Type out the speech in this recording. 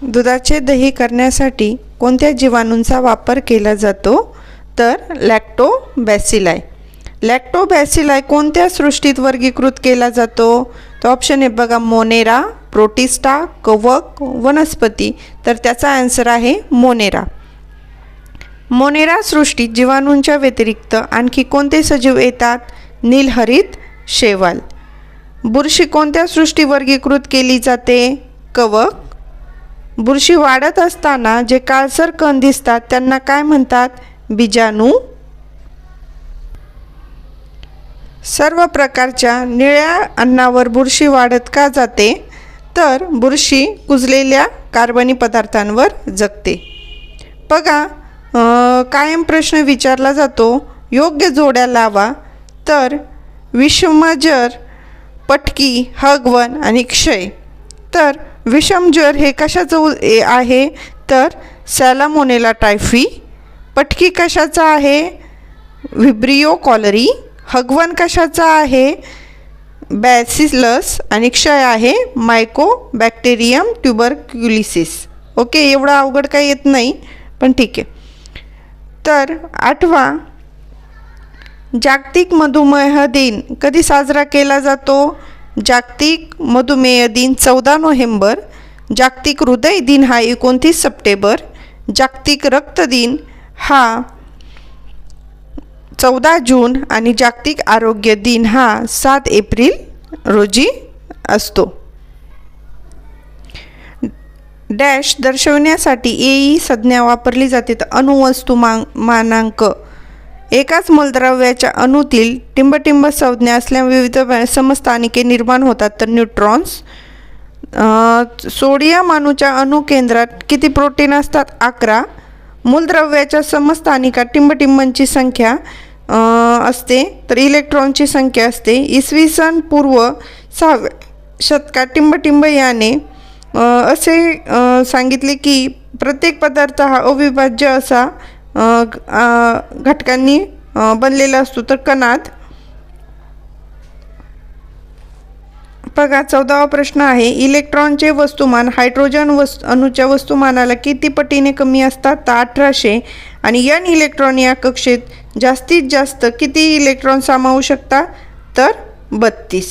दुधाचे दही करण्यासाठी कोणत्या जीवाणूंचा वापर केला जातो? तर लॅक्टोबॅसिलाई. लॅक्टोबॅसिलाई कोणत्या सृष्टीत वर्गीकृत केला जातो? तर ऑप्शन आहे बघा, मोनेरा, प्रोटिस्टा, कवक, वनस्पती. तर त्याचा आन्सर आहे मोनेरा. मोनेरा सृष्टीत जीवाणूंच्या व्यतिरिक्त आणखी कोणते सजीव येतात? नीलहरित शैवाल. बुरशी कोणत्या सृष्टी वर्गीकृत केली जाते? कवक. बुरशी वाढत असताना जे काळसर कण दिसतात त्यांना काय म्हणतात? बीजाणू. सर्व प्रकारच्या निळ्या अन्नावर बुरशी वाढत का जाते? तर बुरशी कुजलेल्या कार्बनी पदार्थांवर जगते. बघा, कायम प्रश्न विचारला जातो, योग्य जोड्या लावा. तर विषमज्वर, पटकी, हगवण आणि क्षय. तर विषमज्वर हे कशाचं आहे? तर सॅलामोनेला टायफी. पटकी कशाचा आहे? व्हिब्रियो कॉलरी. हगवण कशाचा आहे? बॅसिलस. आणि क्षय आहे मायकोबॅक्टेरियम ट्युबरक्युलिसिस. ओके, एवढा अवघड काही येत नाही, पण ठीक आहे. तर 8वा जागतिक मधुमेह दिन कधी साजरा केला जातो? जागतिक मधुमेह दिन 14 नोव्हेंबर. जागतिक हृदय दिन हा 29 सप्टेंबर. जागतिक रक्त दिन हा 14 जून आणि जागतिक आरोग्य दिन हा 7 एप्रिल रोजी असतो. डॅश दर्शवण्यासाठी ए संज्ञा वापरली जाते. तर अणुवस्तुमानांक. एकाच मूलद्रव्याच्या अणूतील टिंबटिंब संज्ञा असल्यामुळे विविध समस्थानिके निर्माण होतात. तर न्यूट्रॉन्स. सोडियम अणूच्या अणुकेंद्रात किती प्रोटीन असतात? 11. मूलद्रव्याच्या समस्थानिकात टिंबटिंबांची संख्या असते, तर इलेक्ट्रॉनची संख्या असते. इसवी सन पूर्व 6व्या शतकात टिंबटिंब याने असे सांगितले की प्रत्येक पदार्थ हा अविभाज्य असा घटकांनी बनलेला असतो. तर कणात. बघा, 14वा प्रश्न आहे, इलेक्ट्रॉनचे वस्तुमान हायड्रोजन अणूच्या वस्तुमानाला किती पटीने कमी असतात? तर 1800. आणि n इलेक्ट्रॉन या कक्षेत जास्तीत जास्त किती इलेक्ट्रॉन सामावू शकतात? तर 32.